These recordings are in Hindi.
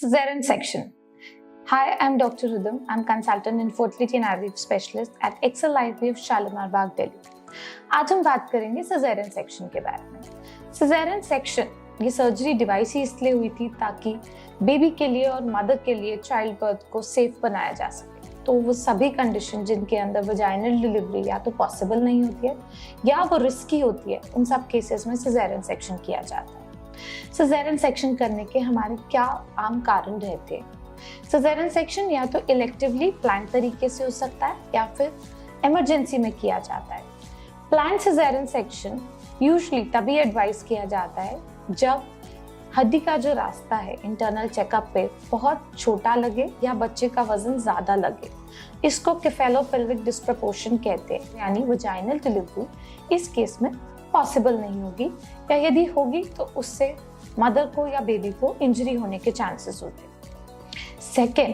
Cesarean section. Hi, I'm Dr. Rhythm. I'm consultant in fertility and IVF specialist at Excel IVF Shalimar Bagh, Delhi. आज हम बात करेंगे सिजेरियन सेक्शन के बारे में। सिजेरियन सेक्शन ये सर्जरी डिवाइस ही इसलिए हुई थी ताकि बेबी के लिए और मदर के लिए चाइल्ड बर्थ को सेफ बनाया जा सके। तो वो सभी कंडीशन जिनके अंदर वजाइनल डिलीवरी या तो पॉसिबल नहीं होती है या वो रिस्की होती है, उन सब केसेस में सिजेरियन सेक्शन किया जाता है। सिजेरियन सेक्शन करने के हमारे क्या आम कारण रहते हैं? सिजेरियन सेक्शन या तो इलेक्टिवली प्लान तरीके से हो सकता है या फिर इमरजेंसी में किया जाता है। प्लान सिजेरियन सेक्शन यूजुअली तभी एडवाइस किया जाता है जब हड्डी का जो रास्ता है इंटरनल चेकअप पे बहुत छोटा लगे या बच्चे का वजन ज्यादा लगे। इसको केफेलोपेल्विक डिस्प्रपोर्शन कहते हैं, यानी वजाइनल डिलीवरी इस केस में पॉसिबल नहीं होगी या यदि होगी तो उससे मदर को या बेबी को इंजरी होने के चांसेस होते हैं। सेकेंड,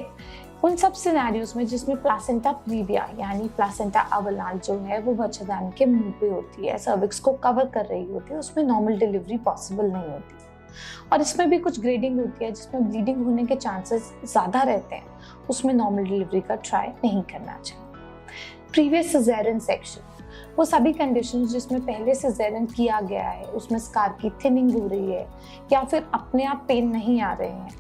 उन सब सिनेरियोज में जिसमें प्लासेंटा प्रीविया यानी प्लासेंटा अवलाल जो है वो बच्चेदानी के मुंह पे होती है, सर्विक्स को कवर कर रही होती है, उसमें नॉर्मल डिलीवरी पॉसिबल नहीं होती और इसमें भी कुछ ग्रेडिंग होती है जिसमें ब्लीडिंग होने के चांसेस ज्यादा रहते हैं, उसमें नॉर्मल डिलीवरी का ट्राई नहीं करना चाहिए। प्रीवियस सिजेरियन सेक्शन वो सभी कंडीशंस जिसमें पहले सिजेरियन किया गया है, उसमें स्कार की थिनिंग हो रही है या फिर अपने आप पेन नहीं आ रहे हैं,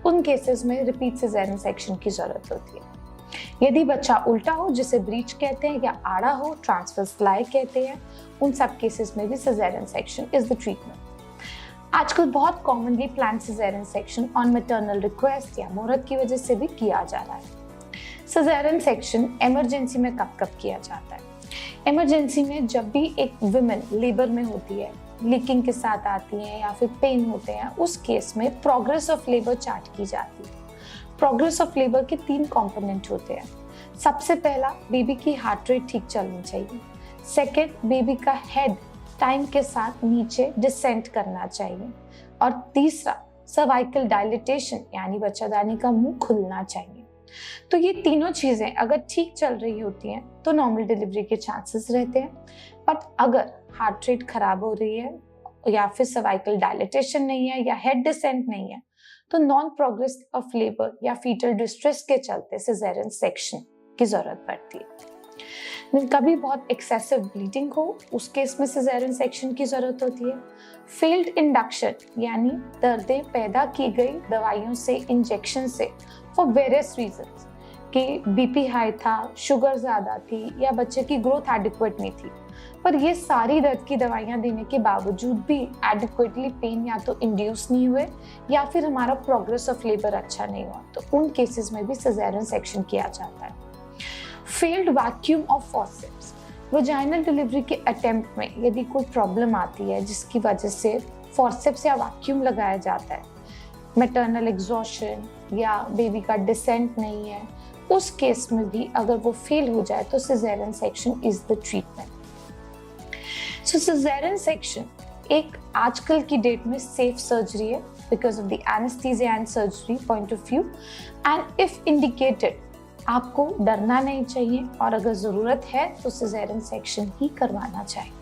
उन केसेस में रिपीट सिजेरियन सेक्शन की जरूरत होती है। यदि बच्चा उल्टा हो जिसे ब्रीच कहते हैं या आड़ा हो ट्रांसवर्स फ्लाई कहते हैं, उन सब केसेस में भी caesarean section is the treatment. आजकल बहुत commonly plan caesarean section on maternal request या मुहूर्त की वजह से भी किया जा रहा है। सिजेरियन सेक्शन इमरजेंसी में कब कब किया जाता है? इमरजेंसी में जब भी एक वुमेन लेबर में होती है, लीकिंग के साथ आती हैं या फिर पेन होते हैं, उस केस में प्रोग्रेस ऑफ लेबर चार्ट की जाती है। प्रोग्रेस ऑफ लेबर के 3 कंपोनेंट होते हैं। सबसे पहला, बेबी की हार्ट रेट ठीक चलनी चाहिए। सेकेंड, बेबी का हेड टाइम के साथ नीचे डिसेंट करना चाहिए और तीसरा, सर्वाइकल डायलिटेशन यानी बच्चादानी का मुंह खुलना चाहिए। तो ये तीनों चीजें अगर ठीक चल रही होती हैं तो नॉर्मल डिलीवरी के चांसेस रहते हैं, बट अगर हार्ट रेट खराब हो रही है या फिर सर्वाइकल डायलिटेशन नहीं है या हेड डिसेंट नहीं है तो नॉन प्रोग्रेस ऑफ लेबर या फीटल डिस्ट्रेस के चलते सिजेरियन सेक्शन की जरूरत पड़ती है। कभी बहुत एक्सेसिव ब्लीडिंग हो, उस केस में सिजेरियन सेक्शन की जरूरत होती है। फेल्ड इंडक्शन यानी दर्दें पैदा की गई दवाइयों से, इंजेक्शन से फॉर वेरियस रीजंस कि बीपी हाई था, शुगर ज्यादा थी या बच्चे की ग्रोथ एडिक्वेट नहीं थी, पर ये सारी दर्द की दवाइयां देने के बावजूद भी एडिक्वेटली पेन या तो इंड्यूस नहीं हुए या फिर हमारा प्रोग्रेस ऑफ लेबर अच्छा नहीं हुआ, तो उन केसेस में भी सिजेरियन सेक्शन किया जाता है। Failed vacuum of forceps, vaginal delivery के अटेम्प्ट में यदि कोई प्रॉब्लम आती है जिसकी वजह से फॉर्सेप्स या वैक्यूम लगाया जाता है, मैटरनल एग्जॉशन या बेबी का डिसेंट नहीं है, उस केस में भी अगर वो फेल हो जाए तो caesarean section is the treatment. So caesarean section एक आजकल की डेट में सेफ सर्जरी है because of the anaesthesia and surgery point of view, and if indicated आपको डरना नहीं चाहिए और अगर जरूरत है तो सिजेरियन सेक्शन ही करवाना चाहिए।